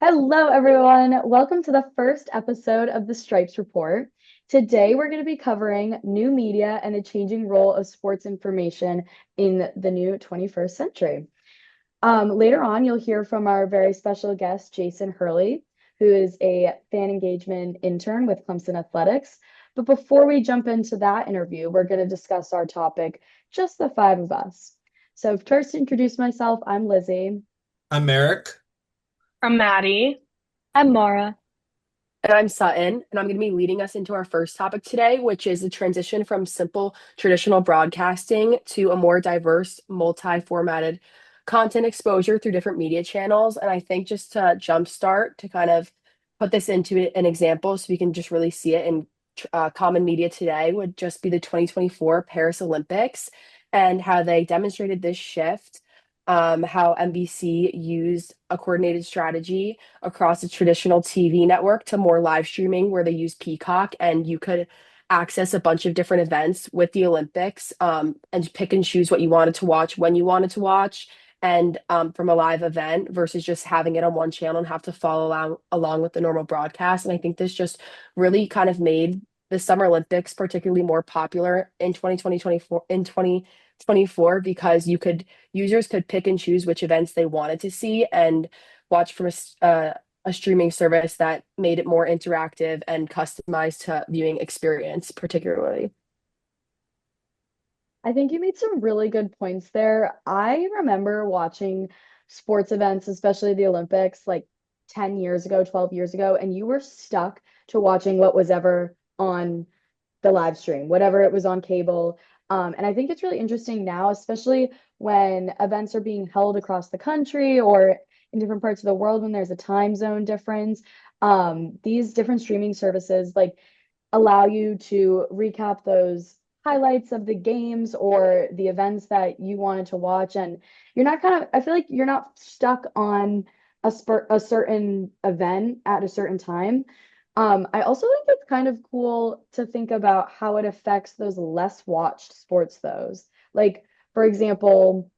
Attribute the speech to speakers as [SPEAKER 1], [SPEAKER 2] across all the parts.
[SPEAKER 1] Hello, everyone. Welcome to the first episode of the Stripes Report. Today, we're going to be covering new media and the changing role of sports information in the new 21st century. Later on, you'll hear from our very special guest, Jasen Hurley, who is a fan engagement intern with Clemson Athletics. But before we jump into that interview, we're going to discuss our topic, just the five of us. So, first, to introduce myself, I'm Lizzie.
[SPEAKER 2] I'm Eric.
[SPEAKER 3] From Maddie.
[SPEAKER 4] I'm Mara.
[SPEAKER 5] And I'm Sutton, and I'm going to be leading us into our first topic today, which is the transition from simple traditional broadcasting to a more diverse, multi-formatted content exposure through different media channels. And I think just to jumpstart, to kind of put this into an example so we can just really see it in common media today, would just be the 2024 Paris Olympics and how they demonstrated this shift, how NBC used a coordinated strategy across a traditional TV network to more live streaming where they use Peacock and you could access a bunch of different events with the Olympics, and pick and choose what you wanted to watch when you wanted to watch and from a live event versus just having it on one channel and have to follow along with the normal broadcast. And I think this just really kind of made the Summer Olympics particularly more popular in 2024 because users could pick and choose which events they wanted to see and watch from a streaming service that made it more interactive and customized to viewing experience, particularly.
[SPEAKER 1] I think you made some really good points there. I remember watching sports events, especially the Olympics, like 10 years ago, 12 years ago, and you were stuck to watching what was ever on the live stream, whatever it was on cable. And I think it's really interesting now, especially when events are being held across the country or in different parts of the world when there's a time zone difference. These different streaming services like allow you to recap those highlights of the games or the events that you wanted to watch. And you're not kind of, I feel like you're not stuck on a certain event at a certain time. I also think it's kind of cool to think about how it affects those less watched sports, those. Like, for example,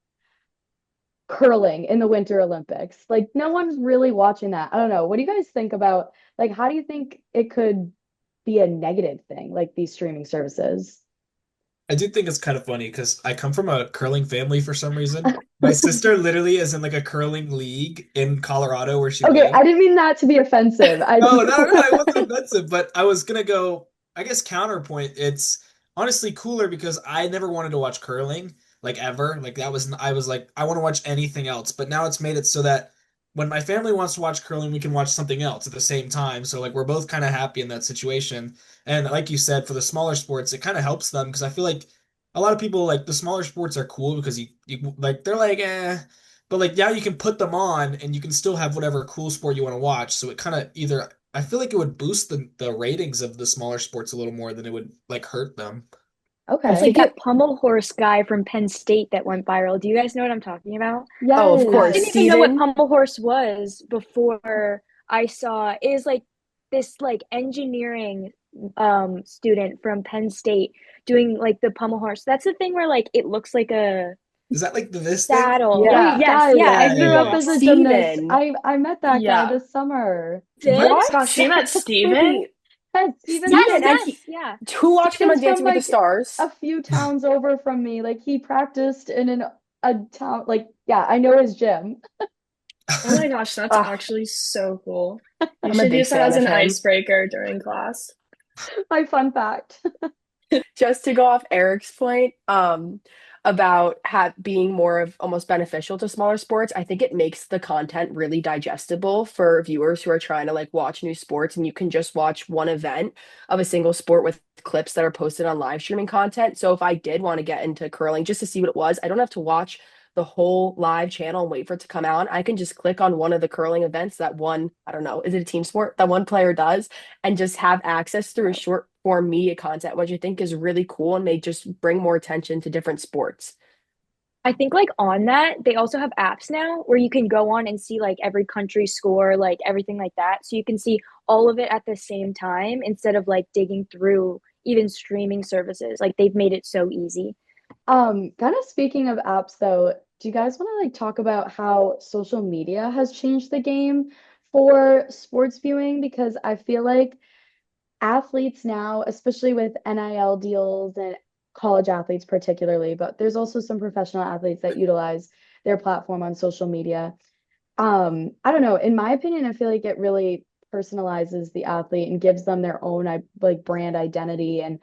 [SPEAKER 1] curling in the Winter Olympics. Like, no one's really watching that. I don't know. What do you guys think about, like, how do you think it could be a negative thing, like these streaming services?
[SPEAKER 2] I do think it's kind of funny because I come from a curling family for some reason. My sister literally is in like a curling league in Colorado where she
[SPEAKER 1] Okay,
[SPEAKER 2] lives.
[SPEAKER 1] I didn't mean that to be offensive. I
[SPEAKER 2] No,
[SPEAKER 1] just
[SPEAKER 2] no, no, it wasn't offensive, but I was gonna go, I guess counterpoint. It's honestly cooler because I never wanted to watch curling, like ever. Like that was I was like, I want to watch anything else. But now it's made it so that when my family wants to watch curling, we can watch something else at the same time. So like we're both kind of happy in that situation. And like you said, for the smaller sports, it kind of helps them because I feel like a lot of people like the smaller sports are cool because you like they're like but like now you can put them on and you can still have whatever cool sport you want to watch. So it kind of either I feel like it would boost the ratings of the smaller sports a little more than it would like hurt them.
[SPEAKER 5] I
[SPEAKER 4] It's
[SPEAKER 1] okay.
[SPEAKER 4] like
[SPEAKER 5] think I,
[SPEAKER 4] that pommel horse guy from Penn State that went viral. Do you guys know what I'm talking about?
[SPEAKER 5] oh, of
[SPEAKER 4] I
[SPEAKER 5] course,
[SPEAKER 4] didn't
[SPEAKER 1] Yes.
[SPEAKER 4] even know what
[SPEAKER 5] Steven.
[SPEAKER 4] pommel horse was before I saw it is like this like engineering student from Penn State doing like the pommel horse. That's the thing where like it looks like a
[SPEAKER 2] Is that like this thing?
[SPEAKER 4] saddle.
[SPEAKER 1] Wait,
[SPEAKER 5] Yeah.
[SPEAKER 4] Yes,
[SPEAKER 1] guys,
[SPEAKER 4] yeah,
[SPEAKER 1] I
[SPEAKER 2] Yeah,
[SPEAKER 4] and
[SPEAKER 2] yeah,
[SPEAKER 1] grew up
[SPEAKER 2] yeah.
[SPEAKER 1] as a gymnast.
[SPEAKER 5] Steven.
[SPEAKER 1] I met that guy
[SPEAKER 3] Yeah.
[SPEAKER 1] this summer.
[SPEAKER 4] did?
[SPEAKER 3] Oh my
[SPEAKER 5] What?
[SPEAKER 3] gosh, you met Steven?
[SPEAKER 5] Wait,
[SPEAKER 1] Yes,
[SPEAKER 4] Yes,
[SPEAKER 5] Steven, and
[SPEAKER 4] yes,
[SPEAKER 5] he,
[SPEAKER 4] yeah.
[SPEAKER 5] who watched him on
[SPEAKER 1] Steven's from
[SPEAKER 5] Dancing with the
[SPEAKER 1] like
[SPEAKER 5] Stars?
[SPEAKER 1] a few towns over from me. Like he practiced in a town. Like, yeah, I know his gym.
[SPEAKER 3] Oh my gosh, that's
[SPEAKER 5] Oh,
[SPEAKER 3] actually so cool. You
[SPEAKER 5] I'm a
[SPEAKER 3] should
[SPEAKER 5] big
[SPEAKER 3] use that
[SPEAKER 5] fan
[SPEAKER 3] as
[SPEAKER 5] of
[SPEAKER 3] an
[SPEAKER 5] him.
[SPEAKER 3] icebreaker during class.
[SPEAKER 1] My fun fact.
[SPEAKER 5] Just to go off Eric's point, about being more of almost beneficial to smaller sports, I think it makes the content really digestible for viewers who are trying to like watch new sports, and you can just watch one event of a single sport with clips that are posted on live streaming content. So if I did want to get into curling just to see what it was, I don't have to watch the whole live channel and wait for it to come out. I can just click on one of the curling events that one, I don't know, is it a team sport that one player does, and just have access through a short form media content, which I think is really cool and may just bring more attention to different sports.
[SPEAKER 4] I think like on that, they also have apps now where you can go on and see like every country score, like everything like that. So you can see all of it at the same time instead of like digging through even streaming services. Like they've made it so easy.
[SPEAKER 1] Kind of speaking of apps though, do you guys want to like talk about how social media has changed the game for sports viewing because I feel like athletes now, especially with NIL deals and college athletes particularly, but there's also some professional athletes that utilize their platform on social media. I don't know. In my opinion, I feel like it really personalizes the athlete and gives them their own like brand identity. And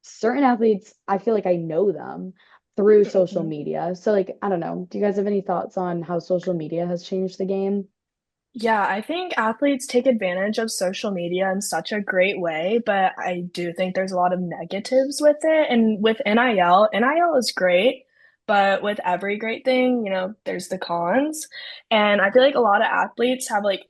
[SPEAKER 1] certain athletes, I feel like I know them through social
[SPEAKER 3] Mhm.
[SPEAKER 1] media. So like, I don't know. Do you guys have any thoughts on how social media has changed the game?
[SPEAKER 3] Yeah, I think athletes take advantage of social media in such a great way, but I do think there's a lot of negatives with it. And with NIL is great, but with every great thing, there's the cons. And I feel like a lot of athletes have like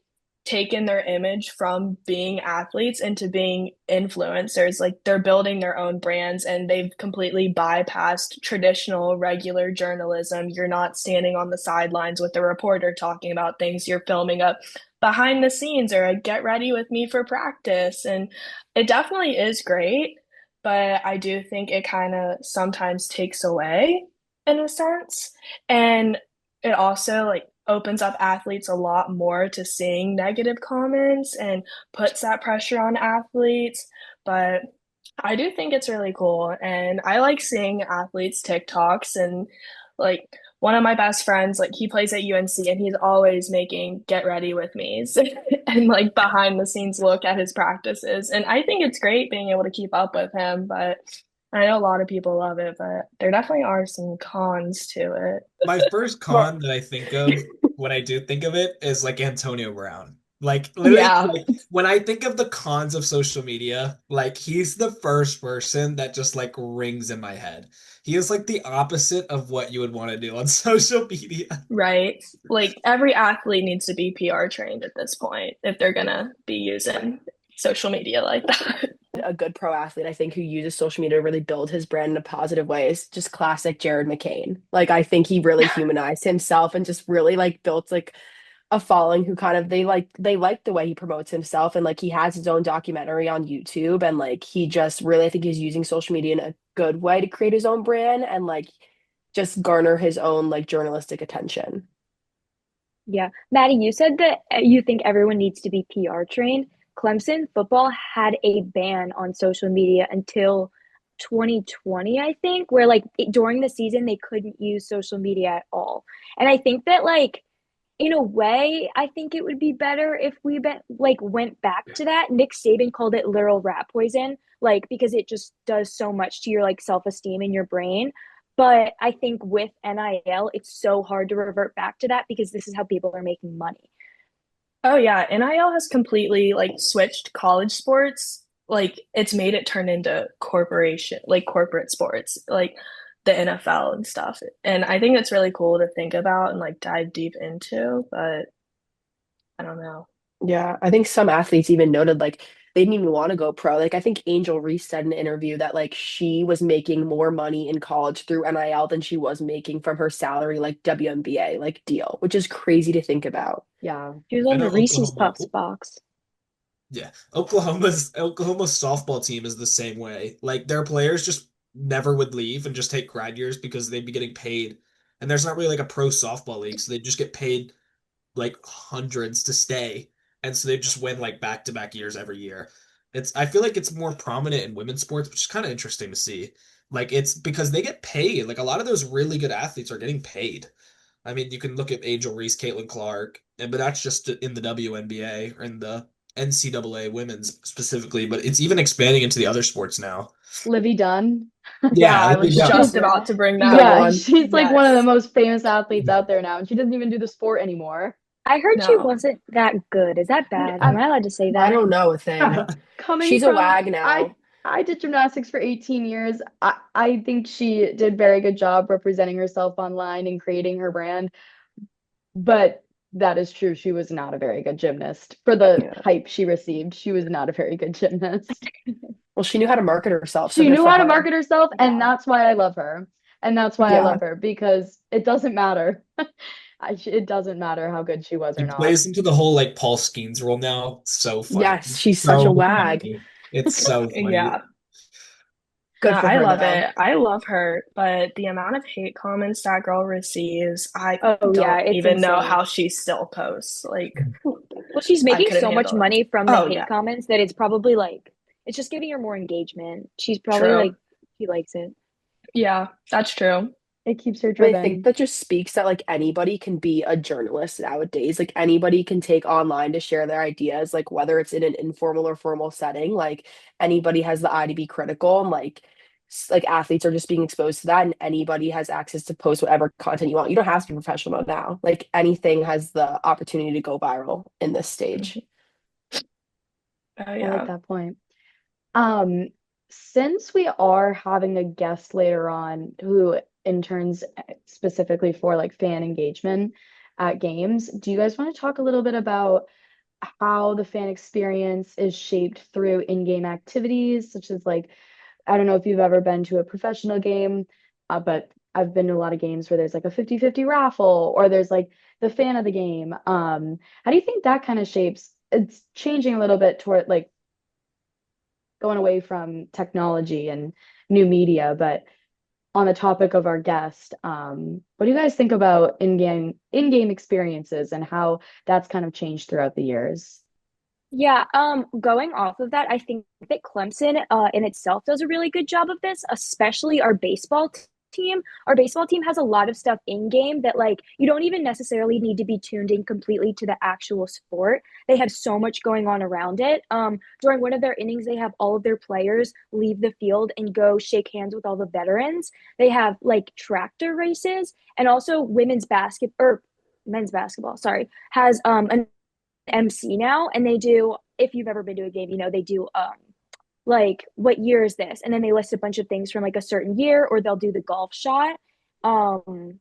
[SPEAKER 3] taken their image from being athletes into being influencers. Like they're building their own brands and they've completely bypassed traditional regular journalism. You're not standing on the sidelines with a reporter talking about things. You're filming up behind the scenes or a get ready with me for practice. And it definitely is great, but I do think it kind of sometimes takes away in a sense. And it also like opens up athletes a lot more to seeing negative comments and puts that pressure on athletes. But I do think it's really cool. And I like seeing athletes' TikToks and like one of my best friends, like he plays at UNC and he's always making get ready with me's and like behind the scenes look at his practices. And I think it's great being able to keep up with him, but I know a lot of people love it, but there definitely are some cons to it.
[SPEAKER 2] My first
[SPEAKER 5] Well,
[SPEAKER 2] con that I think of when I do think of it is like Antonio Brown. Like literally,
[SPEAKER 3] Yeah.
[SPEAKER 2] like when I think of the cons of social media, like he's the first person that just like rings in my head. He is like the opposite of what you would want to do on social media.
[SPEAKER 3] Right. Like every athlete needs to be PR trained at this point if they're gonna be using social media like that.
[SPEAKER 5] a good pro athlete, I think, who uses social media to really build his brand in a positive way is just classic Jared McCain. Like, I think he really humanized himself and just really like built like a following who kind of they like the way he promotes himself and like he has his own documentary on YouTube and like he just really I think he's using social media in a good way to create his own brand and like just garner his own like journalistic attention.
[SPEAKER 4] Yeah. Maddie, you said that you think everyone needs to be PR trained. Clemson football had a ban on social media until 2020, I think, where like during the season they couldn't use social media at all. And I think that like in a way, I think it would be better if like went back to that. Nick Saban called it literal rat poison, like because it just does so much to your like self-esteem in your brain. But I think with NIL, it's so hard to revert back to that because this is how people are making money.
[SPEAKER 3] Oh yeah, NIL has completely like switched college sports. Like it's made it turn into corporate sports, like the NFL and stuff. And I think it's really cool to think about and like dive deep into, but I don't know.
[SPEAKER 5] Yeah, I think some athletes even noted like they didn't even want to go pro. Like I think Angel Reese said in an interview that like she was making more money in college through NIL than she was making from her salary like WNBA like deal, which is crazy to think about.
[SPEAKER 1] Yeah.
[SPEAKER 4] She was
[SPEAKER 2] I
[SPEAKER 4] on
[SPEAKER 2] know
[SPEAKER 4] the Reese's
[SPEAKER 2] Oklahoma.
[SPEAKER 4] Puffs box.
[SPEAKER 2] Yeah, Oklahoma's softball team is the same way. Like their players just never would leave and just take grad years because they'd be getting paid. And there's not really like a pro softball league, so they just get paid like hundreds to stay. And so they just win like back-to-back years every year. I feel like it's more prominent in women's sports, which is kind of interesting to see. Like it's because they get paid. Like a lot of those really good athletes are getting paid. I mean, you can look at Angel Reese, Caitlin Clark, but that's just in the WNBA or in the NCAA women's specifically, but it's even expanding into the other sports now.
[SPEAKER 1] Livy Dunn.
[SPEAKER 3] Yeah,
[SPEAKER 2] Yeah,
[SPEAKER 3] I was
[SPEAKER 2] yeah.
[SPEAKER 3] just
[SPEAKER 1] She's
[SPEAKER 3] about to bring that
[SPEAKER 5] Go
[SPEAKER 3] up.
[SPEAKER 1] yeah,
[SPEAKER 5] on.
[SPEAKER 1] she's like one of the
[SPEAKER 3] Yes.
[SPEAKER 1] most famous athletes out there now, and she doesn't even do the sport anymore.
[SPEAKER 4] I heard she
[SPEAKER 3] No.
[SPEAKER 4] wasn't that good. Is that bad? Am
[SPEAKER 1] I,
[SPEAKER 4] I allowed to say
[SPEAKER 5] I
[SPEAKER 4] that?
[SPEAKER 5] don't know a thing.
[SPEAKER 1] coming
[SPEAKER 5] She's a
[SPEAKER 1] from
[SPEAKER 5] wag now.
[SPEAKER 1] I did gymnastics for 18 years. I think she did very good job representing herself online and creating her brand. But that is true. She was not a very good gymnast. For the
[SPEAKER 5] Yeah.
[SPEAKER 1] hype she received, she was not a very good gymnast.
[SPEAKER 5] Well, she knew how to market herself, so
[SPEAKER 1] She
[SPEAKER 5] good
[SPEAKER 1] knew
[SPEAKER 5] for
[SPEAKER 1] how to
[SPEAKER 5] her.
[SPEAKER 1] market herself, and
[SPEAKER 4] Yeah.
[SPEAKER 1] that's why I love her. And that's why I
[SPEAKER 5] Yeah.
[SPEAKER 1] love her because it doesn't matter. It doesn't matter how good she was
[SPEAKER 2] She
[SPEAKER 1] or not.
[SPEAKER 2] plays into the whole like Paul Skeens role now. So funny.
[SPEAKER 5] Yes, she's such a
[SPEAKER 2] So
[SPEAKER 5] wag.
[SPEAKER 2] funny. It's so funny.
[SPEAKER 3] Yeah. No,
[SPEAKER 5] Good for
[SPEAKER 3] I
[SPEAKER 5] her
[SPEAKER 3] love
[SPEAKER 5] though.
[SPEAKER 3] it. I love her, but the amount of hate comments that girl receives, I
[SPEAKER 4] Oh yeah,
[SPEAKER 3] don't
[SPEAKER 4] it's
[SPEAKER 3] even know
[SPEAKER 4] insane.
[SPEAKER 3] how she still posts. Like,
[SPEAKER 4] Well, she's
[SPEAKER 5] I
[SPEAKER 4] making
[SPEAKER 5] couldn't
[SPEAKER 4] so much
[SPEAKER 5] handle it.
[SPEAKER 4] money from the
[SPEAKER 5] Oh
[SPEAKER 4] hate
[SPEAKER 5] yeah,
[SPEAKER 4] comments that it's probably like it's just giving her more engagement. She's probably
[SPEAKER 5] true.
[SPEAKER 4] like she likes it.
[SPEAKER 3] Yeah, that's true.
[SPEAKER 1] It keeps her
[SPEAKER 5] But I think
[SPEAKER 1] driven.
[SPEAKER 5] that just speaks that like anybody can be a journalist nowadays. Like anybody can take online to share their ideas, like whether it's in an informal or formal setting, like anybody has the eye to be critical and like athletes are just being exposed to that and anybody has access to post whatever content you want. You don't have to be professional now. Like anything has the opportunity to go viral in this stage.
[SPEAKER 3] Mhm. Oh
[SPEAKER 1] I like
[SPEAKER 3] yeah.
[SPEAKER 1] that point. Um, since we are having a guest later on who interns specifically for like fan engagement at games, do you guys want to talk a little bit about how the fan experience is shaped through in-game activities, such as like, I don't know if you've ever been to a professional game, but I've been to a lot of games where there's like a 50-50 raffle or there's like the fan of the game. How do you think that kind of shapes? It's changing a little bit toward like going away from technology and new media, but on the topic of our guest, what do you guys think about in-game experiences and how that's kind of changed throughout the years?
[SPEAKER 4] Yeah, going off of that, I think that Clemson in itself does a really good job of this, especially our team. Our baseball team has a lot of stuff in game that like you don't even necessarily need to be tuned in completely to the actual sport. They have so much going on around it. During one of their innings, they have all of their players leave the field and go shake hands with all the veterans. They have like tractor races and also women's basket or men's basketball, sorry, has an MC now, and they do. If you've ever been to a game, you know they do like what year is this, and then they list a bunch of things from like a certain year, or they'll do the golf shot. Um,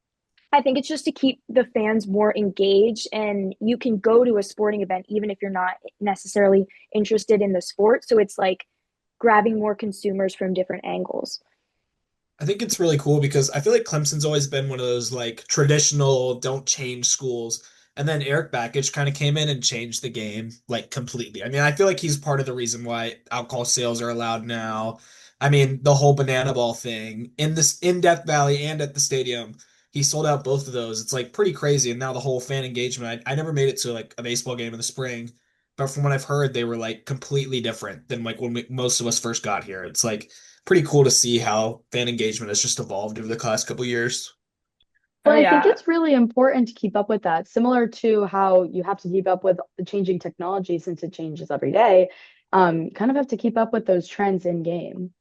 [SPEAKER 4] I think it's just to keep the fans more engaged, and you can go to a sporting event even if you're not necessarily interested in the sport. So it's like grabbing more consumers from different angles.
[SPEAKER 2] I think it's really cool because I feel like Clemson's always been one of those like traditional don't change schools. And then Eric Bakich kind of came in and changed the game like completely. I mean, I feel like he's part of the reason why alcohol sales are allowed now. I mean, the whole banana ball thing in this in Death Valley and at the stadium, he sold out both of those. It's like pretty crazy. And now the whole fan engagement. I never made it to like a baseball game in the spring, but from what I've heard, they were like completely different than like when most of us first got here. It's like pretty cool to see how fan engagement has just evolved over the last couple years.
[SPEAKER 1] Well,
[SPEAKER 3] Oh
[SPEAKER 1] I think
[SPEAKER 3] yeah.
[SPEAKER 1] it's really important to keep up with that, similar to how you have to keep up with the changing technology since it changes every day. You kind of have to keep up with those trends in game.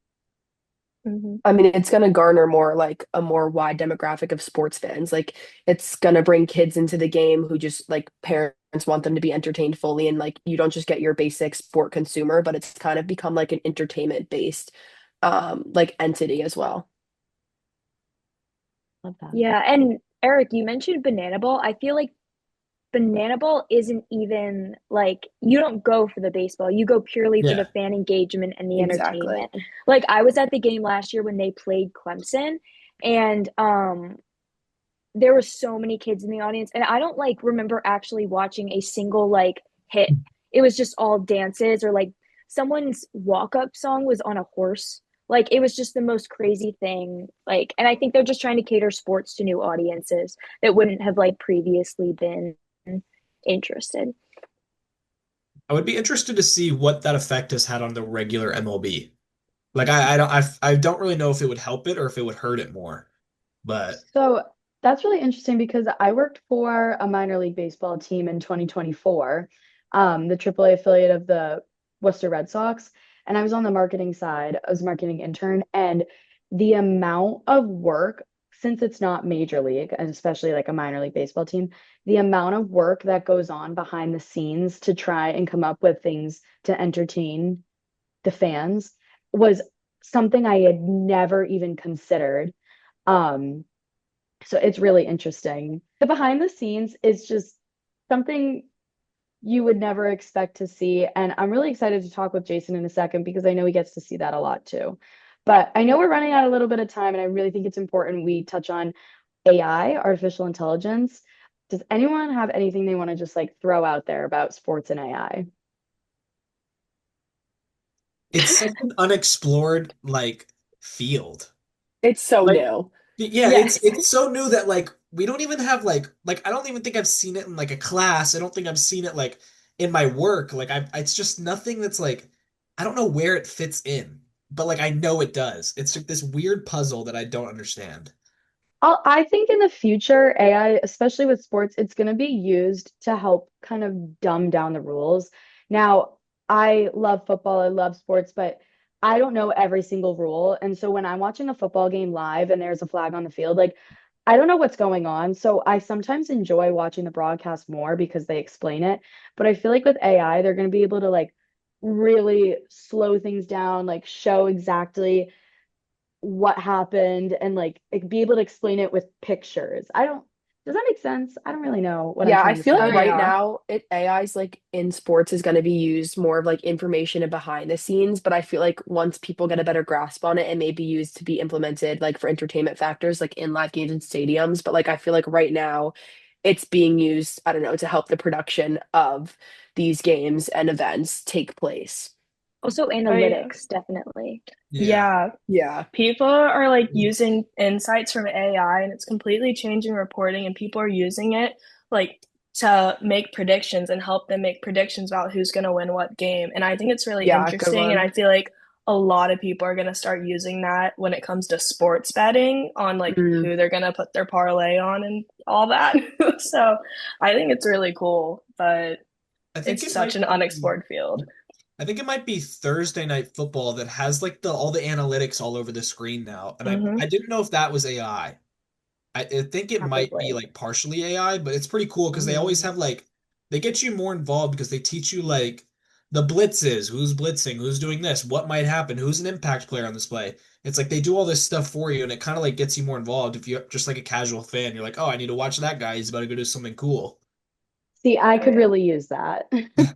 [SPEAKER 3] Hmm.
[SPEAKER 5] I mean, it's going to garner more like a more wide demographic of sports fans. Like, it's going to bring kids into the game who just like parents want them to be entertained fully. And like, you don't just get your basic sport consumer, but it's kind of become like an entertainment based like entity as well.
[SPEAKER 1] Love that.
[SPEAKER 4] Yeah, and Eric, you mentioned banana ball. I feel like banana ball isn't even like you don't go for the baseball. You go purely for the
[SPEAKER 2] Yeah.
[SPEAKER 4] fan engagement and the
[SPEAKER 5] Exactly.
[SPEAKER 4] entertainment. Like I was at the game last year when they played Clemson and there were so many kids in the audience and I don't like remember actually watching a single like hit. It was just all dances or like someone's walk-up song was on a horse. Like it was just the most crazy thing. Like and I think they're just trying to cater sports to new audiences that wouldn't have like previously been interested.
[SPEAKER 2] I would be interested to see what that effect has had on the regular MLB. Like I don't really know if it would help it or if it would hurt it more. But
[SPEAKER 1] So that's really interesting because I worked for a minor league baseball team in 2024, the AAA affiliate of the Worcester Red Sox, and I was on the marketing side. I was a marketing intern, and the amount of work, since it's not major league, and especially like a minor league baseball team, the amount of work that goes on behind the scenes to try and come up with things to entertain the fans was something I had never even considered. Um, so it's really interesting. The behind the scenes is just something you would never expect to see. And I'm really excited to talk with Jasen in a second because I know he gets to see that a lot too. But I know we're running out a little bit of time, and I really think it's important we touch on AI, artificial intelligence. Does anyone have anything they want to just like throw out there about sports and AI?
[SPEAKER 2] it's such an unexplored like field.
[SPEAKER 5] It's so
[SPEAKER 2] Like
[SPEAKER 5] new.
[SPEAKER 2] yeah,
[SPEAKER 4] Yes.
[SPEAKER 2] it's so new that like we don't even have like I don't even think I've seen it in like a class. I don't think I've seen it like in my work, like it's just nothing that's like I don't know where it fits in, but like I know it does. It's like this weird puzzle that I don't understand.
[SPEAKER 1] I think in the future, AI, especially with sports, it's going to be used to help kind of dumb down the rules. Now, I love football, I love sports, but I don't know every single rule. And so when I'm watching a football game live and there's a flag on the field, like I don't know what's going on. So I sometimes enjoy watching the broadcast more because they explain it. But I feel like with AI, they're going to be able to like really slow things down, like show exactly what happened and like be able to explain it with pictures. Does that make sense? I don't really know what I'm
[SPEAKER 5] Yeah, I
[SPEAKER 1] trying to
[SPEAKER 5] feel
[SPEAKER 3] Oh
[SPEAKER 5] like
[SPEAKER 1] say.
[SPEAKER 5] right
[SPEAKER 3] yeah.
[SPEAKER 5] now AI's like in sports is going to be used more of like information and behind the scenes, but I feel like once people get a better grasp on it, it may be used to be implemented like for entertainment factors like in live games and stadiums, but like I feel like right now it's being used, I don't know, to help the production of these games and events take place.
[SPEAKER 4] Also
[SPEAKER 3] Oh yeah.
[SPEAKER 4] analytics, definitely.
[SPEAKER 2] Yeah.
[SPEAKER 3] Yeah.
[SPEAKER 5] Yeah.
[SPEAKER 3] People are like using insights from AI and it's completely changing reporting and people are using it like to make predictions and help them make predictions about who's going to win what game. And I think it's really
[SPEAKER 5] Yeah, good
[SPEAKER 3] interesting and I
[SPEAKER 5] one.
[SPEAKER 3] feel like a lot of people are going to start using that when it comes to sports betting on like
[SPEAKER 5] Mm.
[SPEAKER 3] who they're going to put their parlay on and all that. So I think it's really cool, but
[SPEAKER 2] I think
[SPEAKER 3] it's
[SPEAKER 2] it
[SPEAKER 3] such
[SPEAKER 2] might
[SPEAKER 3] an
[SPEAKER 2] be
[SPEAKER 3] unexplored field.
[SPEAKER 2] I think it might be Thursday night football that has like the all the analytics all over the screen now. And I
[SPEAKER 3] Hmm.
[SPEAKER 2] didn't know if that was AI. I think it might be
[SPEAKER 4] Probably.
[SPEAKER 2] like partially AI, but it's pretty cool because they always
[SPEAKER 1] Mm.
[SPEAKER 2] have like they get you more involved because they teach you like the blitzes, who's blitzing, who's doing this, what might happen, who's an impact player on this play. It's like they do all this stuff for you, and it kind of like gets you more involved. If you're just like a casual fan, you're like, oh, I need to watch that guy. He's about to go do something cool.
[SPEAKER 1] See, I could
[SPEAKER 3] Oh
[SPEAKER 1] really use that.
[SPEAKER 3] yeah.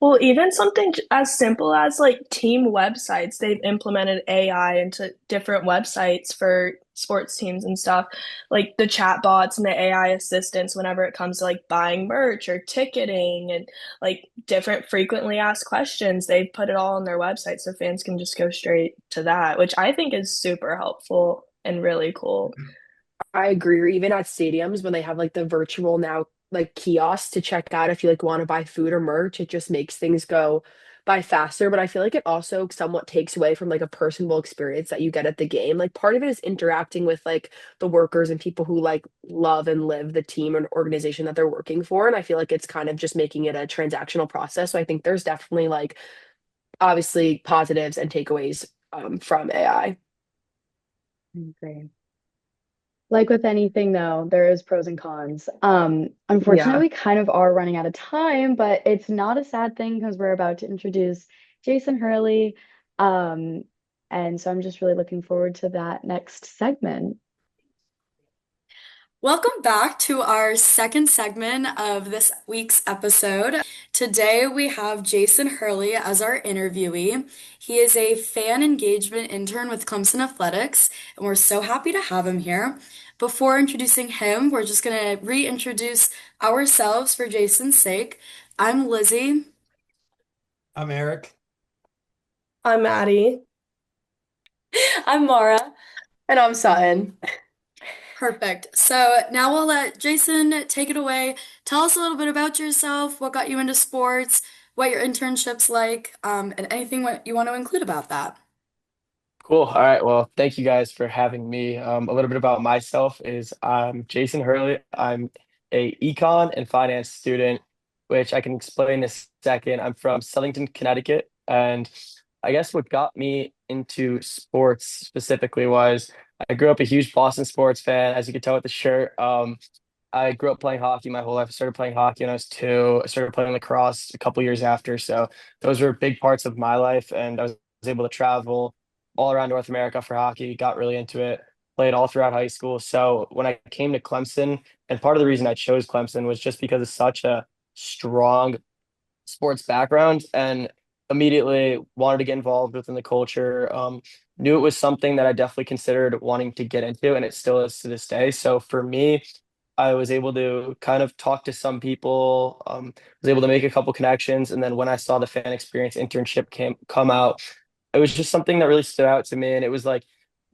[SPEAKER 3] Well, even something as simple as like team websites, they've implemented AI into different websites for sports teams and stuff, like the chat bots and the AI assistants whenever it comes to like buying merch or ticketing and like different frequently asked questions. They've put it all on their website so fans can just go straight to that, which I think is super helpful and really cool.
[SPEAKER 5] I agree. Or even at stadiums when they have like the virtual now like kiosks to check out if you like want to buy food or merch, it just makes things go by faster. But I feel like it also somewhat takes away from like a personal experience that you get at the game. Like part of it is interacting with like the workers and people who like love and live the team and organization that they're working for. And I feel like it's kind of just making it a transactional process. So I think there's definitely like obviously positives and takeaways from AI.
[SPEAKER 1] Great. Like with anything though, there is pros and cons. Unfortunately,
[SPEAKER 5] Yeah.
[SPEAKER 1] we kind of are running out of time, but it's not a sad thing because we're about to introduce Jason Hurley. Um, and so I'm just really looking forward to that next segment.
[SPEAKER 6] Welcome back to our second segment of this week's episode. Today we have Jason Hurley as our interviewee. He is a fan engagement intern with Clemson Athletics, and we're so happy to have him here. Before introducing him, we're just going to reintroduce ourselves for Jason's sake. I'm Lizzie.
[SPEAKER 2] I'm Eric.
[SPEAKER 3] I'm Maddie.
[SPEAKER 6] I'm Mara.
[SPEAKER 5] And I'm Sutton.
[SPEAKER 6] Perfect. So now we'll let Jason take it away. Tell us a little bit about yourself, what got you into sports, what your internship's like, and anything what you want to include about that.
[SPEAKER 7] Cool. All right. Well, thank you guys for having me. A little bit about myself is I'm Jason Hurley. I'm a econ and finance student, which I can explain in a second. I'm from Southington, Connecticut, and I guess what got me into sports specifically was I grew up a huge Boston sports fan, as you can tell with the shirt. I grew up playing hockey my whole life. I started playing hockey when I was 2. I started playing lacrosse a couple years after. So those were big parts of my life, and I was able to travel all around North America for hockey, got really into it, played all throughout high school. So when I came to Clemson, and part of the reason I chose Clemson was just because it's such a strong sports background and immediately wanted to get involved within the culture. Knew it was something that I definitely considered wanting to get into, and it still is to this day. So for me, I was able to kind of talk to some people, was able to make a couple connections, and then when I saw the fan experience internship came come out, it was just something that really stood out to me, and it was like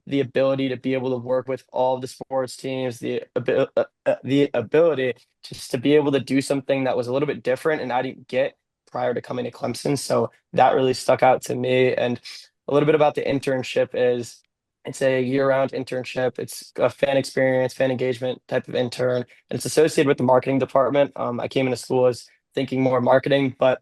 [SPEAKER 7] the ability to be able to work with all of the sports teams, the ability just to be able to do something that was a little bit different and I didn't get prior to coming to Clemson. So that really stuck out to me. And a little bit about the internship is it's a year-round internship. It's a fan experience, fan engagement type of intern, and it's associated with the marketing department. I came into school as thinking more marketing, but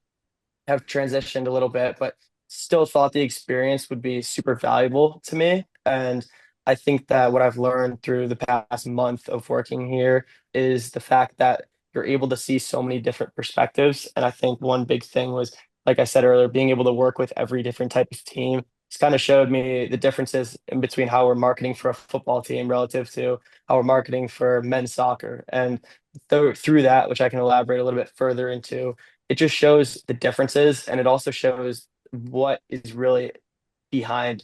[SPEAKER 7] have transitioned a little bit, but still thought the experience would be super valuable to me. And I think that what I've learned through the past month of working here is the fact that you're able to see so many different perspectives. And I think one big thing was, like I said earlier, being able to work with every different type of team. It's kind of showed me the differences in between how we're marketing for a football team relative to how we're marketing for men's soccer. And through that, which I can elaborate a little bit further into, it just shows the differences and it also shows what is really behind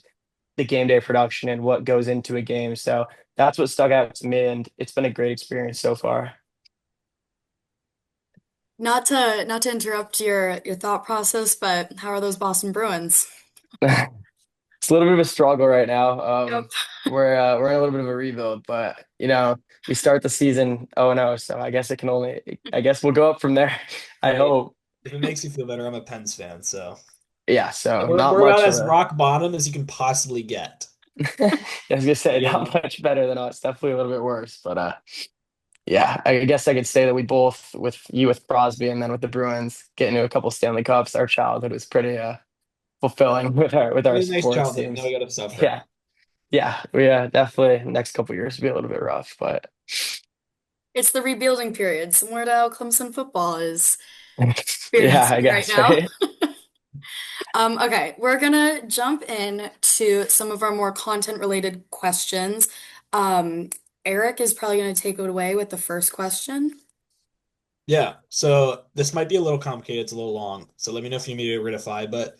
[SPEAKER 7] the game day production and what goes into a game. So that's what stuck out to me, and it's been a great experience so far.
[SPEAKER 6] Not to interrupt your thought process, but how are those Boston Bruins?
[SPEAKER 7] It's a little bit of a struggle right now.
[SPEAKER 6] Yep.
[SPEAKER 7] We're in a little bit of a rebuild, but we start the season 0-0, so I guess we'll go up from there. I
[SPEAKER 2] Hey,
[SPEAKER 7] hope.
[SPEAKER 2] if it makes you feel better, I'm a Pens fan, so
[SPEAKER 7] Yeah, so
[SPEAKER 2] we're
[SPEAKER 7] not
[SPEAKER 2] we're about
[SPEAKER 7] much of
[SPEAKER 2] as
[SPEAKER 7] a
[SPEAKER 2] rock bottom as you can possibly get.
[SPEAKER 7] I was gonna say
[SPEAKER 2] Yeah.
[SPEAKER 7] not much better than us, definitely a little bit worse, but yeah, I guess I could say that we both, with you with Crosby and then with the Bruins, getting to a couple Stanley Cups, our childhood was pretty fulfilling with our
[SPEAKER 2] Really nice
[SPEAKER 7] sports
[SPEAKER 2] childhood. Now we
[SPEAKER 7] teams.
[SPEAKER 2] gotta suffer.
[SPEAKER 7] Yeah, yeah, we definitely next couple years will be a little bit rough, but
[SPEAKER 6] It's the rebuilding period, similar to how Clemson football is
[SPEAKER 7] yeah, I
[SPEAKER 6] experiencing right
[SPEAKER 7] guess,
[SPEAKER 6] now.
[SPEAKER 7] right?
[SPEAKER 6] Okay, we're gonna jump in to some of our more content related questions. Um, Eric is probably gonna take it away with the first question.
[SPEAKER 2] Yeah, so this might be a little complicated, it's a little long, so let me know if you need to redify. But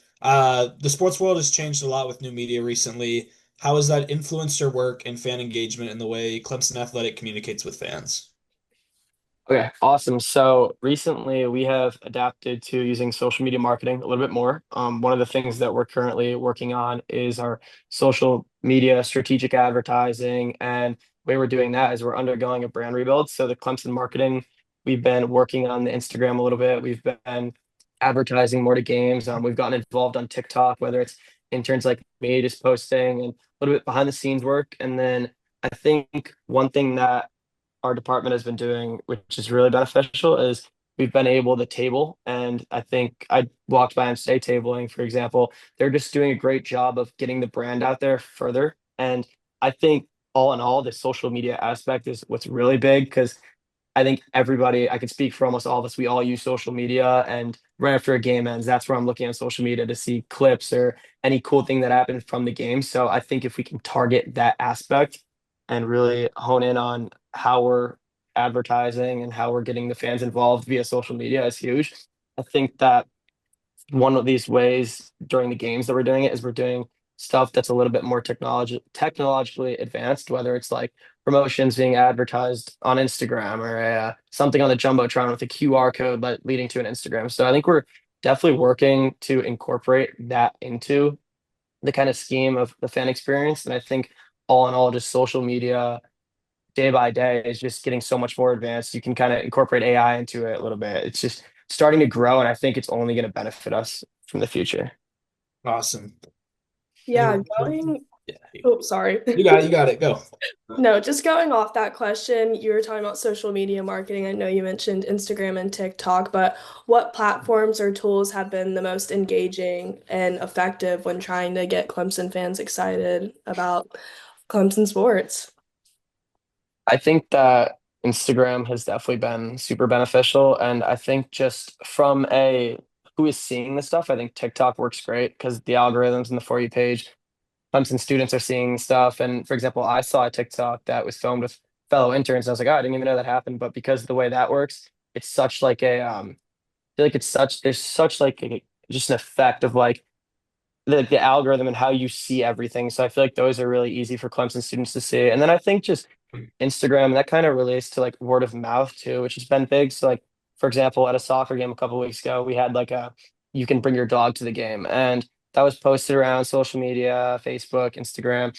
[SPEAKER 2] the sports world has changed a lot with new media recently. How has that influenced your work and fan engagement in the way Clemson Athletic communicates with fans?
[SPEAKER 7] Okay, awesome. So recently we have adapted to using social media marketing a little bit more. One of the things that we're currently working on is our social media strategic advertising. And the way we're doing that is we're undergoing a brand rebuild. So the Clemson marketing, we've been working on the Instagram a little bit. We've been advertising more to games. We've gotten involved on TikTok, whether it's interns like me just posting and a little bit behind the scenes work. And then I think one thing that our department has been doing, which is really beneficial, is we've been able to table. And I think I walked by and stay tabling, for example. They're just doing a great job of getting the brand out there further. And I think all in all, the social media aspect is what's really big because I think everybody, I could speak for almost all of us, we all use social media. And right after a game ends, that's where I'm looking at social media to see clips or any cool thing that happened from the game. So I think if we can target that aspect and really hone in on how we're advertising and how we're getting the fans involved via social media is huge. I think that one of these ways during the games that we're doing it is we're doing stuff that's a little bit more technologically advanced, whether it's like promotions being advertised on Instagram or something on the jumbotron with a QR code leading to an Instagram. So I think we're definitely working to incorporate that into the kind of scheme of the fan experience. And I think all in all, just social media day by day is just getting so much more advanced. You can kind of incorporate AI into it a little bit. It's just starting to grow, and I think it's only going to benefit us from the future.
[SPEAKER 2] Awesome.
[SPEAKER 3] Yeah,
[SPEAKER 2] Anyone? Yeah,
[SPEAKER 3] oh, sorry.
[SPEAKER 2] you got it. Go.
[SPEAKER 3] No, just going off that question, you were talking about social media marketing. I know you mentioned Instagram and TikTok, but what platforms or tools have been the most engaging and effective when trying to get Clemson fans excited about Clemson sports?
[SPEAKER 7] I think that Instagram has definitely been super beneficial. And I think just from a who is seeing this stuff, I think TikTok works great because the algorithms and the For You page, Clemson students are seeing stuff. And for example, I saw a TikTok that was filmed with fellow interns. And I was like, oh, I didn't even know that happened. But because of the way that works, it's such like I feel like there's such like just an effect of like the algorithm and how you see everything. So I feel like those are really easy for Clemson students to see. And then I think just Instagram, that kind of relates to like word of mouth too, which has been big. So like for example, at a soccer game a couple weeks ago, we had like a you can bring your dog to the game. And that was posted around social media, Facebook, Instagram.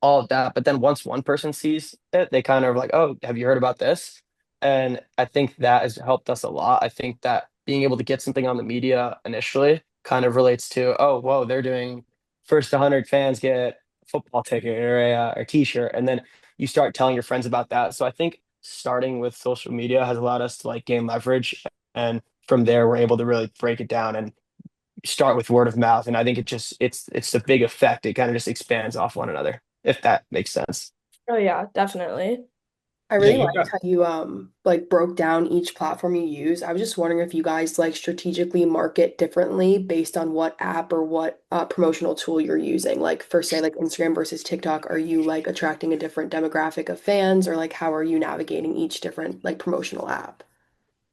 [SPEAKER 7] all of that. But then once one person sees it, they kind of like, oh, have you heard about this? And I think that has helped us a lot. I think that being able to get something on the media initially kind of relates to, oh, whoa, they're doing first 100 fans get a football ticket or t-shirt. And then you start telling your friends about that. So I think starting with social media has allowed us to like gain leverage. And from there, we're able to really break it down and start with word of mouth. And I think it's a big effect. It kind of just expands off one another, if that makes sense.
[SPEAKER 3] Oh yeah, definitely.
[SPEAKER 5] I
[SPEAKER 2] Yeah,
[SPEAKER 5] really
[SPEAKER 2] you
[SPEAKER 5] liked
[SPEAKER 2] got
[SPEAKER 5] how you like broke down each platform you use. I was just wondering if you guys like strategically market differently based on what app or what promotional tool you're using. Like for say like Instagram versus TikTok, are you like attracting a different demographic of fans or like how are you navigating each different like promotional app?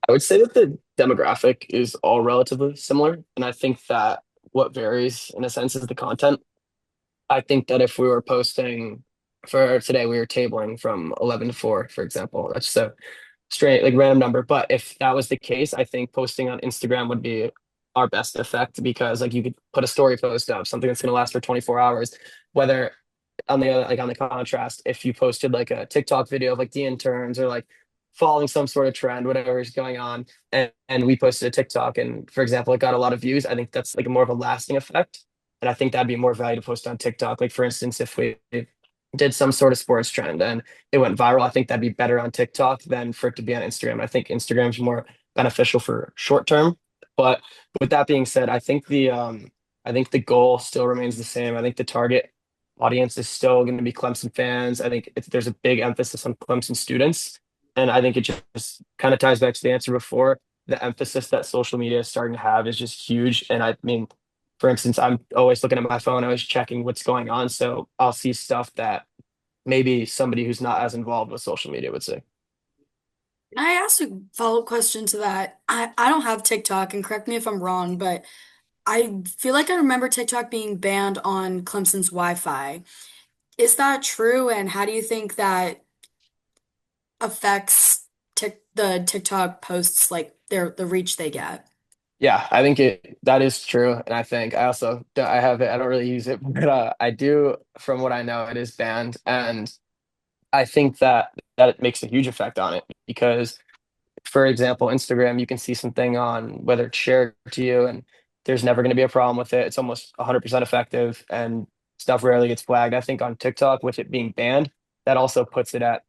[SPEAKER 7] I would say that the demographic is all relatively similar. And I think that what varies in a sense is the content. I think that if we were posting for today, we were tabling from 11 to 4, for example. That's so straight, like random number. But if that was the case, I think posting on Instagram would be our best effect because like you could put a story post up, something that's going to last for 24 hours, whether on the other, like on the contrast, if you posted like a TikTok video of like the interns or like following some sort of trend, whatever is going on, and we posted a TikTok and for example, it got a lot of views, I think that's like more of a lasting effect. And I think that'd be more value to post on TikTok. Like for instance, if we did some sort of sports trend and it went viral, I think that'd be better on TikTok than for it to be on Instagram. I think Instagram's more beneficial for short term. But with that being said, I think the goal still remains the same. I think the target audience is still going to be Clemson fans. I think there's a big emphasis on Clemson students. And I think it just kind of ties back to the answer before. The emphasis that social media is starting to have is just huge. And I mean, for instance, I'm always looking at my phone, always checking what's going on. So I'll see stuff that maybe somebody who's not as involved with social media would see.
[SPEAKER 6] Can I ask a follow-up question to that? I don't have TikTok, and correct me if I'm wrong, but I feel like I remember TikTok being banned on Clemson's Wi-Fi. Is that true? And how do you think that affects the TikTok posts, like the reach they get?
[SPEAKER 7] Yeah, I think that is true, and I think I also I have it. I don't really use it, but I do. From what I know, it is banned, and I think that it makes a huge effect on it because for example, Instagram, you can see something on whether it's shared to you, and there's never going to be a problem with it. It's almost 100% effective, and stuff rarely gets flagged. I think on TikTok, with it being banned, that also puts it at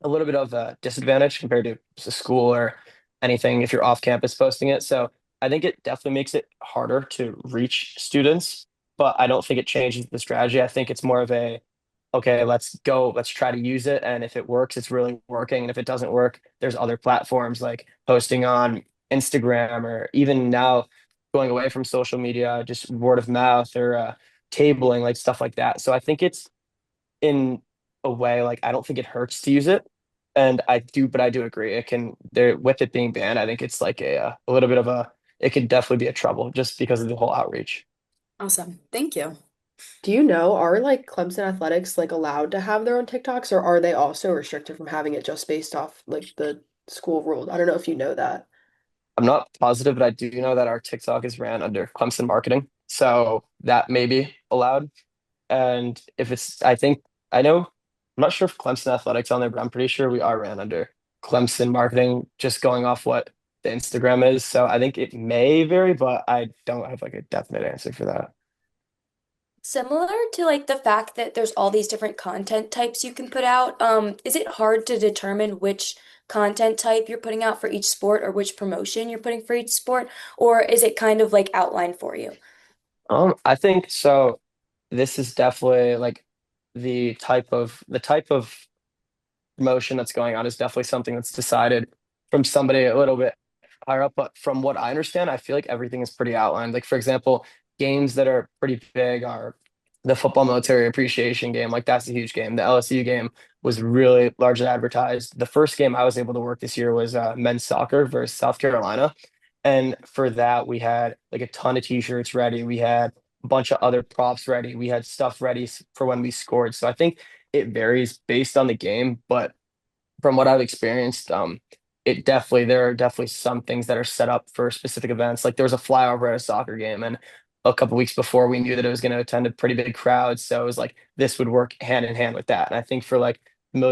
[SPEAKER 7] a little bit of a disadvantage compared to school or anything if you're off campus posting it. So I think it definitely makes it harder to reach students, but I don't think it changes the strategy. I think it's more of a okay, let's go, let's try to use it. And if it works, it's really working. And if it doesn't work, there's other platforms like posting on Instagram or even now going away from social media, just word of mouth or tabling, like stuff like that. So I think it's in a way, like I don't think it hurts to use it. And but I do agree. It can there with it being banned, I think it's like a little bit of a it could definitely be a trouble just because of the whole outreach.
[SPEAKER 6] Awesome. Thank you.
[SPEAKER 5] Do you know, are like Clemson athletics like allowed to have their own TikToks or are they also restricted from having it just based off like the school rules? I don't know if you know that.
[SPEAKER 7] I'm not positive, but I do know that our TikTok is ran under Clemson marketing. So that may be allowed. And if it's, I think, I know, I'm not sure if Clemson Athletics on there, but I'm pretty sure we are ran under Clemson marketing, just going off what the Instagram is. So I think it may vary, but I don't have like a definite answer for that.
[SPEAKER 4] Similar to like the fact that there's all these different content types you can put out, is it hard to determine which content type you're putting out for each sport or which promotion you're putting for each sport, or is it kind of like outlined for you?
[SPEAKER 7] I think so. This is definitely like the type of promotion that's going on is definitely something that's decided from somebody a little bit higher up. But from what I understand, I feel like everything is pretty outlined. Like, for example, games that are pretty big are the football military appreciation game. Like, that's a huge game. The LSU game was really largely advertised. The first game I was able to work this year was men's soccer versus South Carolina. And for that, we had like a ton of t-shirts ready. We had a bunch of other props ready. We had stuff ready for when we scored. So I think it varies based on the game, but from what I've experienced, it definitely there are definitely some things that are set up for specific events. Like there was a flyover at a soccer game, and a couple weeks before, we knew that it was going to attend a pretty big crowd. So it was like this would work hand in hand with that. And I think for like the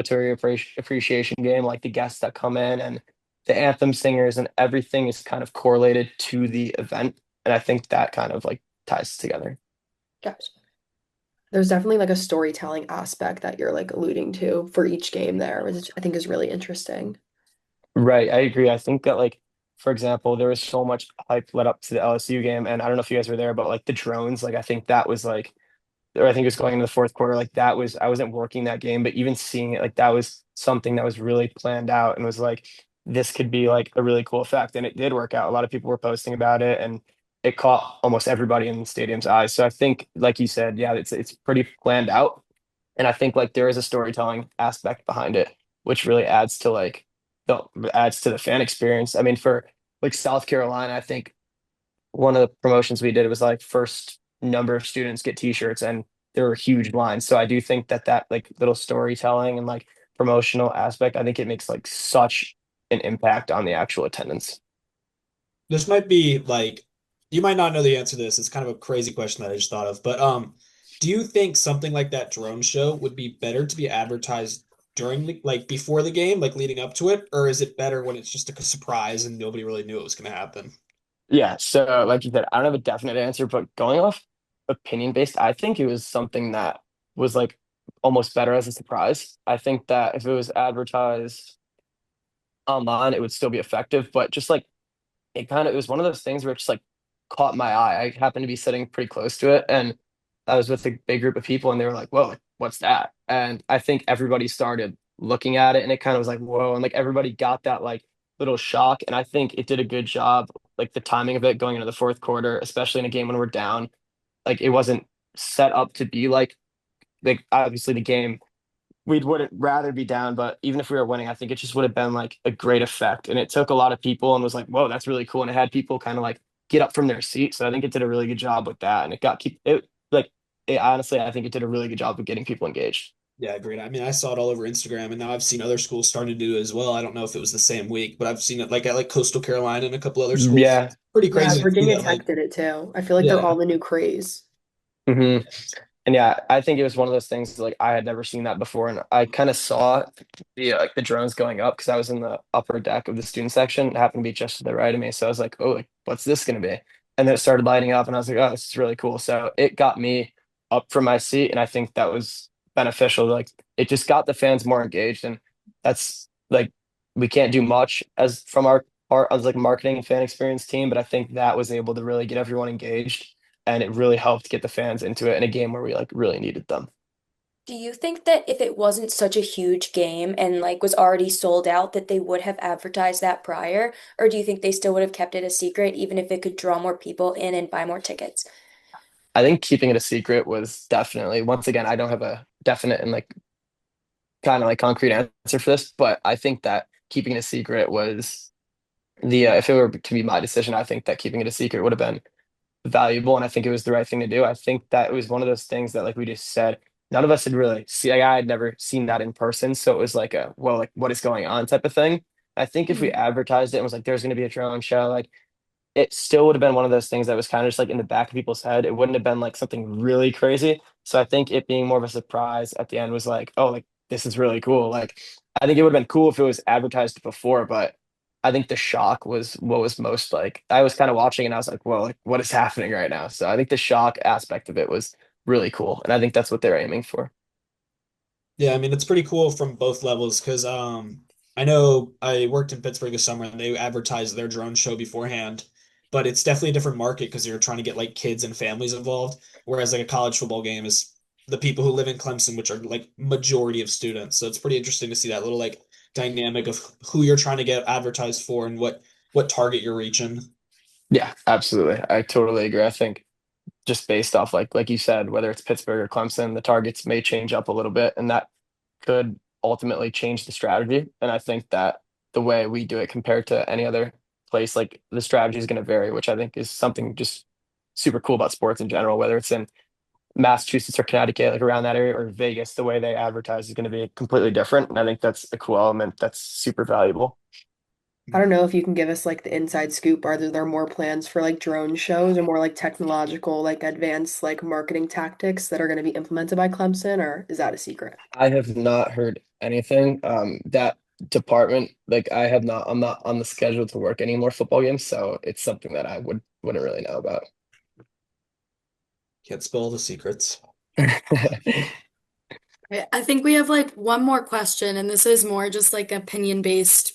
[SPEAKER 7] appreciation game, like the guests that come in and the anthem singers and everything is kind of correlated to the event. And I think that kind of like ties together.
[SPEAKER 5] Gotcha. There's definitely like a storytelling aspect that you're like alluding to for each game there, which I think is really interesting.
[SPEAKER 7] Right, I agree. I think that like, for example, there was so much hype led up to the LSU game, and I don't know if you guys were there, but like the drones, like I think that was like, or I think it was going into the fourth quarter, like that was I wasn't working that game, but even seeing it, like that was something that was really planned out and was like this could be like a really cool effect, and it did work out. A lot of people were posting about it, and it caught almost everybody in the stadium's eyes. So I think, like you said, yeah, it's pretty planned out. And I think like there is a storytelling aspect behind it, which really the adds to the fan experience. I mean, for like South Carolina, I think one of the promotions we did was like first number of students get t-shirts, and there were huge lines. So I do think that that like little storytelling and like promotional aspect, I think it makes like such an impact on the actual attendance.
[SPEAKER 2] This might be like you might not know the answer to this. It's kind of a crazy question that I just thought of. But do you think something like that drone show would be better to be advertised during the like before the game, like leading up to it, or is it better when it's just a surprise and nobody really knew it was going to happen?
[SPEAKER 7] Yeah, so like you said, I don't have a definite answer, but going off opinion based, I think it was something that was like almost better as a surprise. I think that if it was advertised online, it would still be effective, but just like it was one of those things where it just like caught my eye. I happened to be sitting pretty close to it, and I was with a big group of people, and they were like, "Whoa, like, what's that?" And I think everybody started looking at it, and it kind of was like, "Whoa!" And like everybody got that like little shock, and I think it did a good job, like the timing of it going into the fourth quarter, especially in a game when we're down. Like it wasn't set up to be like obviously the game we wouldn't rather be down, but even if we were winning, I think it just would have been like a great effect. And it took a lot of people and was like, whoa, that's really cool. And it had people kind of like get up from their seats. So I think it did a really good job with that. And it got keep it like it, honestly, I think it did a really good job of getting people engaged.
[SPEAKER 2] Yeah, agreed. I mean, I saw it all over Instagram, and now I've seen other schools starting to do it as well. I don't know if it was the same week, but I've seen it like at like Coastal Carolina and a couple other schools.
[SPEAKER 7] Yeah.
[SPEAKER 2] Pretty
[SPEAKER 5] Yeah,
[SPEAKER 2] crazy to see
[SPEAKER 5] Virginia
[SPEAKER 2] that.
[SPEAKER 5] Tech
[SPEAKER 2] Like,
[SPEAKER 5] did it too. I feel like they're
[SPEAKER 2] yeah,
[SPEAKER 5] all the new craze.
[SPEAKER 7] hmm And yeah, I think it was one of those things like I had never seen that before, and I kind of saw the like the drones going up because I was in the upper deck of the student section. It happened to be just to the right of me, so I was like, "Oh, like, what's this going to be?" And then it started lighting up, and I was like, "Oh, this is really cool." So it got me up from my seat, and I think that was beneficial. Like it just got the fans more engaged, and that's like we can't do much as from our part as like marketing and fan experience team, but I think that was able to really get everyone engaged, and it really helped get the fans into it in a game where we like really needed them.
[SPEAKER 4] Do you think that if it wasn't such a huge game and like was already sold out, that they would have advertised that prior? Or do you think they still would have kept it a secret, even if it could draw more people in and buy more tickets?
[SPEAKER 7] I think keeping it a secret was definitely, once again, I don't have a definite and like kind of like concrete answer for this, but I think that keeping it a secret was if it were to be my decision, I think that keeping it a secret would have been valuable, and I think it was the right thing to do. I think that it was one of those things that like we just said, none of us had really see like, I had never seen that in person. So it was like a well, like what is going on type of thing. I think if we
[SPEAKER 5] Mhm.
[SPEAKER 7] advertised it and was like there's gonna be a drone show, like it still would have been one of those things that was kind of just like in the back of people's head. It wouldn't have been like something really crazy. So I think it being more of a surprise at the end was like, oh, like this is really cool. Like I think it would have been cool if it was advertised before, but I think the shock was what was most like I was kind of watching and I was like, well, like what is happening right now? So I think the shock aspect of it was really cool. And I think that's what they're aiming for.
[SPEAKER 2] yeah. I mean, it's pretty cool from both levels because I know I worked in Pittsburgh this summer and they advertised their drone show beforehand, but it's definitely a different market because you're trying to get like kids and families involved. Whereas like a college football game is the people who live in Clemson, which are like majority of students. So it's pretty interesting to see that little like dynamic of who you're trying to get advertised for and what target you're reaching.
[SPEAKER 7] Yeah, absolutely. I totally agree. I think just based off like you said, whether it's Pittsburgh or Clemson, the targets may change up a little bit, and that could ultimately change the strategy. And I think that the way we do it compared to any other place, like the strategy is going to vary, which I think is something just super cool about sports in general, whether it's in Massachusetts or Connecticut, like around that area, or Vegas, the way they advertise is going to be completely different. And I think that's a cool element that's super valuable.
[SPEAKER 5] I don't know if you can give us like the inside scoop. Are there more plans for like drone shows or more like technological, like advanced like marketing tactics that are going to be implemented by Clemson, or is that a secret?
[SPEAKER 7] I have not heard anything. That department, like I'm not on the schedule to work any more football games, so it's something that wouldn't really know about.
[SPEAKER 2] Can't spill the secrets.
[SPEAKER 6] Okay, I think we have like one more question, and this is more just like opinion based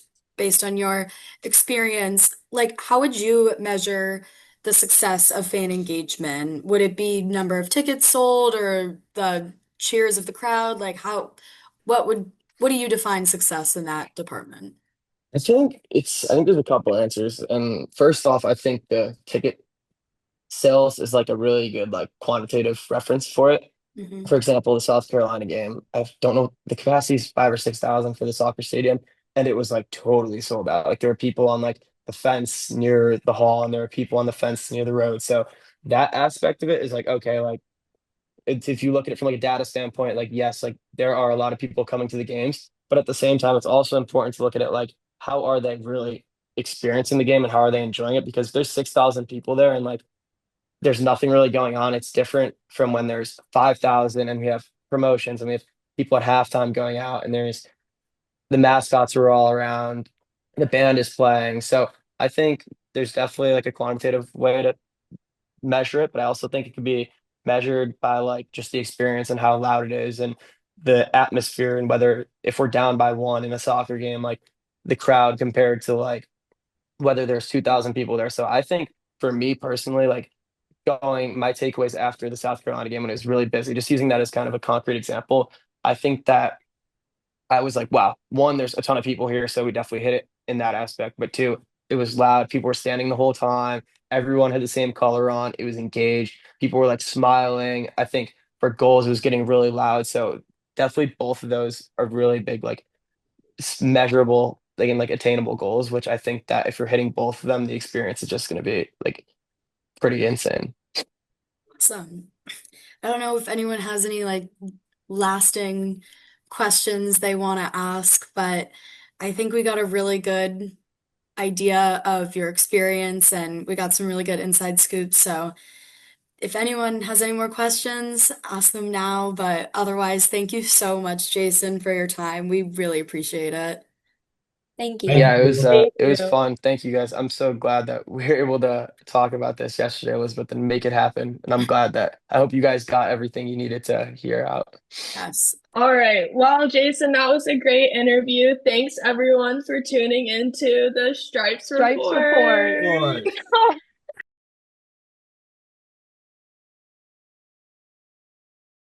[SPEAKER 6] on your experience. Like, how would you measure the success of fan engagement? Would it be number of tickets sold or the cheers of the crowd? Like, what would, what do you define success in that department?
[SPEAKER 7] I think there's a couple answers. And first off, I think the ticket sales is like a really good like quantitative reference for it.
[SPEAKER 6] Hmm.
[SPEAKER 7] For example, the South Carolina game, I don't know, the capacity is 5 or 6 thousand for the soccer stadium, and it was like totally sold out. Like there were people on like the fence near the hall, and there were people on the fence near the road. So that aspect of it is like okay, like if you look at it from like a data standpoint, like yes, like there are a lot of people coming to the games, but at the same time, it's also important to look at it like how are they really experiencing the game and how are they enjoying it? Because there's 6,000 people there, and like there's nothing really going on. It's different from when there's 5,000 and we have promotions and we have people at halftime going out and there's the mascots are all around, the band is playing. So I think there's definitely like a quantitative way to measure it, but I also think it could be measured by like just the experience and how loud it is and the atmosphere and whether if we're down by one in a soccer game, like the crowd compared to like whether there's 2,000 people there. So I think for me personally, like going my takeaways after the South Carolina game when it was really busy, just using that as kind of a concrete example, I think that I was like, wow, one, there's a ton of people here, so we definitely hit it in that aspect. But two, it was loud. People were standing the whole time. Everyone had the same color on. It was engaged. People were like smiling. I think for goals, it was getting really loud. So definitely both of those are really big, like measurable, like and like attainable goals, which I think that if you're hitting both of them, the experience is just going to be like pretty insane.
[SPEAKER 6] Awesome. I don't know if anyone has any like lasting questions they want to ask, but I think we got a really good idea of your experience and we got some really good inside scoops. So if anyone has any more questions, ask them now. But otherwise, thank you so much, Jason, for your time. We really appreciate it.
[SPEAKER 4] Thank
[SPEAKER 2] Thank
[SPEAKER 4] you.
[SPEAKER 7] Yeah,
[SPEAKER 2] you.
[SPEAKER 3] Thank
[SPEAKER 7] it was
[SPEAKER 3] you.
[SPEAKER 7] fun. Thank you guys. I'm so glad that we were able to talk about this yesterday, Elizabeth, and make it happen. And I'm glad that I hope you guys got everything you needed to hear out.
[SPEAKER 6] Yes.
[SPEAKER 3] All right. Well, Jason, that was a great interview. Thanks everyone for tuning into the Stripes
[SPEAKER 1] Stripes report.
[SPEAKER 3] Report.
[SPEAKER 2] Boy.